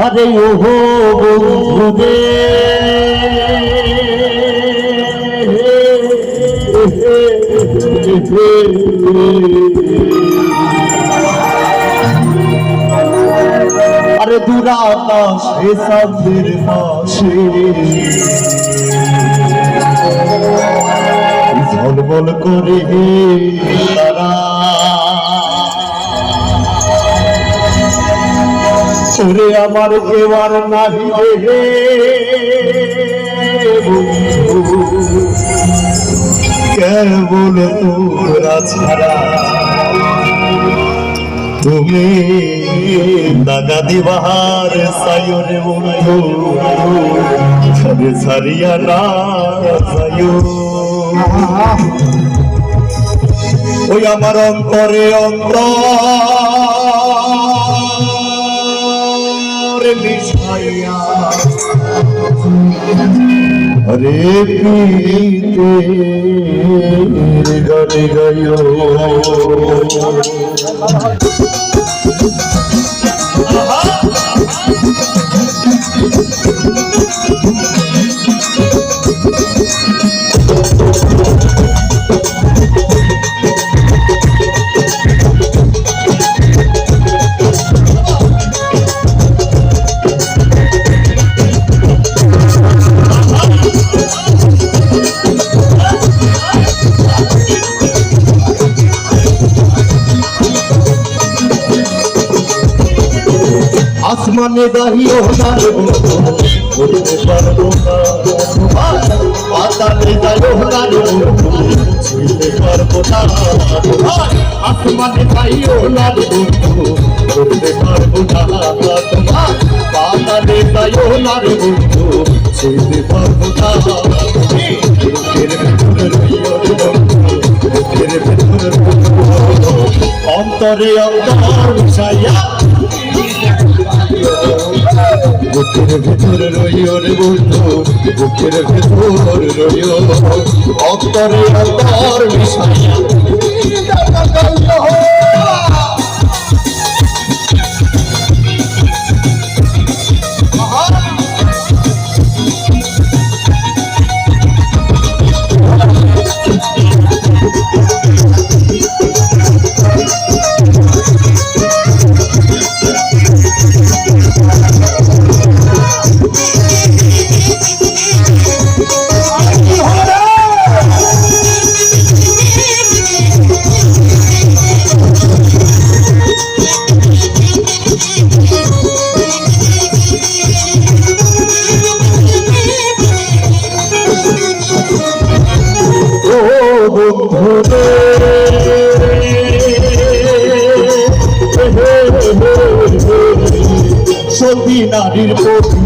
আরে ও বন্ধুরে আরে দুরাকাশে চাঁদের পাশে ঝলমল করে তারা ওরে আমার এবার নাহি রে কেবল তোরা ছাড়া তুমি দাগা দিবাহার সায়রে বন্ধু ছাড়ে ছাড়িয়া না সায়ো ওই আমার অন্তরে অন্তরে মিশাইয়া রে প্রীতে গড়ে গয়ো আসমানে দাহিও না বলতে পারবো না পাতালে দাহিও না ছুঁতে পারবো না আসমানে দাহিও না বলতে পারবো না পাতালে দাহিও না ছুঁতে পারবো না অন্তরে অন্তর মিশাইয়া বুকের ভেতর রইও রে বন্ধু বুকের ভেতর রইও অন্তরে অন্তর মিশাইয়া সতী নারীর প্রতি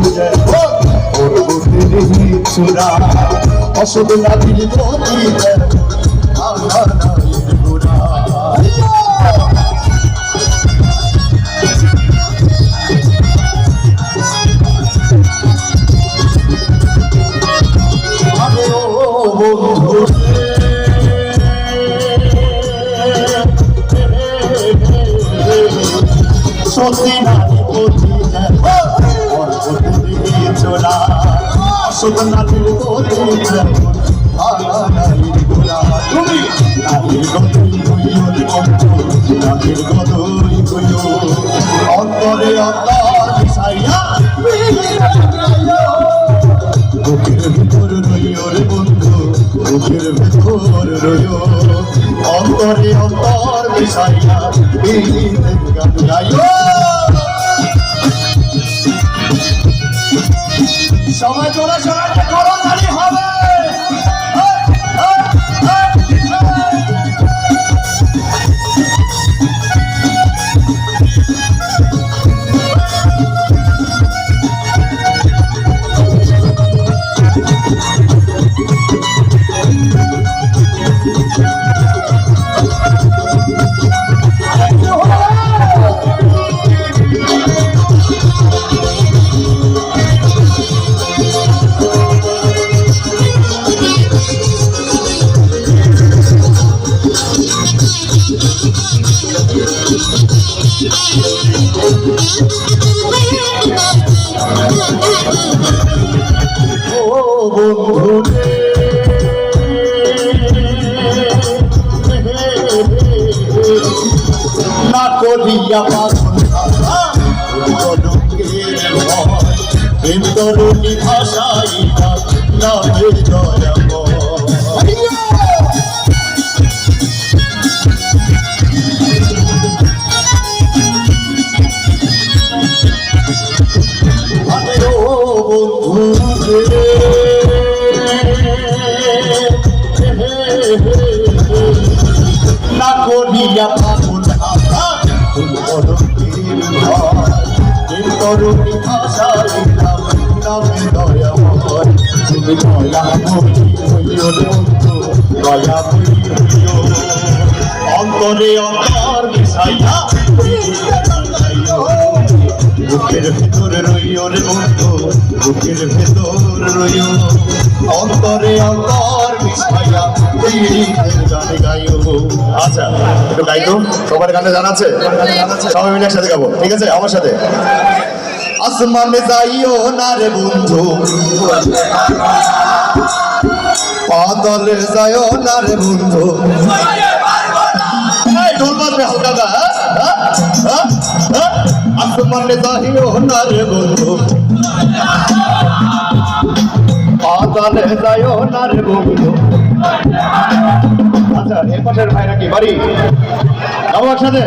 চূড়া অসত নারীর প্রতি সতী নারী প্রতি চোরা অসত নারীর প্রতি তুমি নারীর গদই হইও নারীর গদই হইও অন্তরে অন্তর মিশাইয়া বুকের ভিতর রইও রে বন্ধু বুকের ভিতর রইও অন্তরে অন্তর মিশাইয়া গান গাইও সবাই তোরা সবাই করতালি হবে করিয়া পাগল কলঙ্কের ভয় প্রেম তরুণী ভাষাই নামে দয়াময় না করিয়া পাগল তরুণী ভাষাই নামে দয়াময় তুমি দয়া হইও বন্ধু দয়া হইও অন্তরে অন্তর মিশাইয়া বুকের ভেতর রইও রে বন্ধু বুকের ভেতর রইও অন্তরে অন্তর মিশাইয়া গান গাইও আচ্ছা একটু গাইতো সবার গানে জানা আছে সবাই মিলে একসাথে গাবো ঠিক আছে আমার সাথে আসমানে যাইও না রে বন্ধু পাতলে যাইও না রে বন্ধু ঢোল বাজবে হালকা গা আসমানে যাইও না রে বন্ধু পাতলে যাইও না রে বন্ধু আচ্ছা এর পাশের ভাইরা কি বাড়ি গাবো একসাথে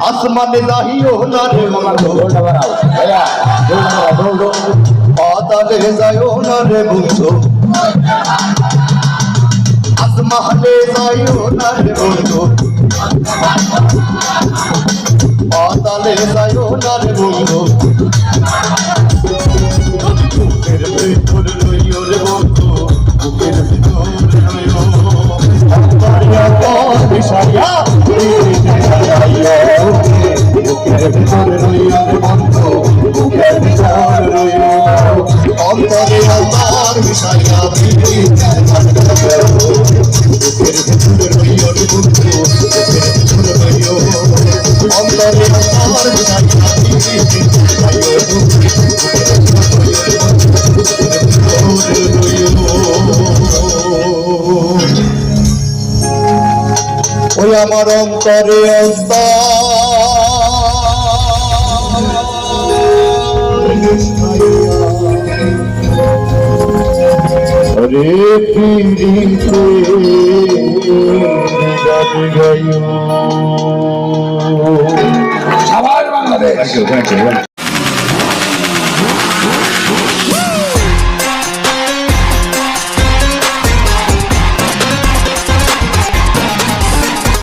আসমানে যাইও না রে বন্ধু পাতালে যাইও না রে বন্ধু আসমানে যাইও না রে বন্ধু পাতালে যাইও না রে বন্ধু বুকের ভিতর রইও রে বন্ধু বুকের ভিতর রইও অন্তরে বিষয়া বুকের ভিতরে রইও রে বন্ধু বুকের ভিতরে রইও অন্তরে অন্তর বিষয়া বুকের ভিতরে রইও রে বন্ধু বুকের ভিতরে রইও অন্তরে অন্তর ওই আমার অন্তরে রে পিড়িতে গাইও সবার বাংলাদেশ।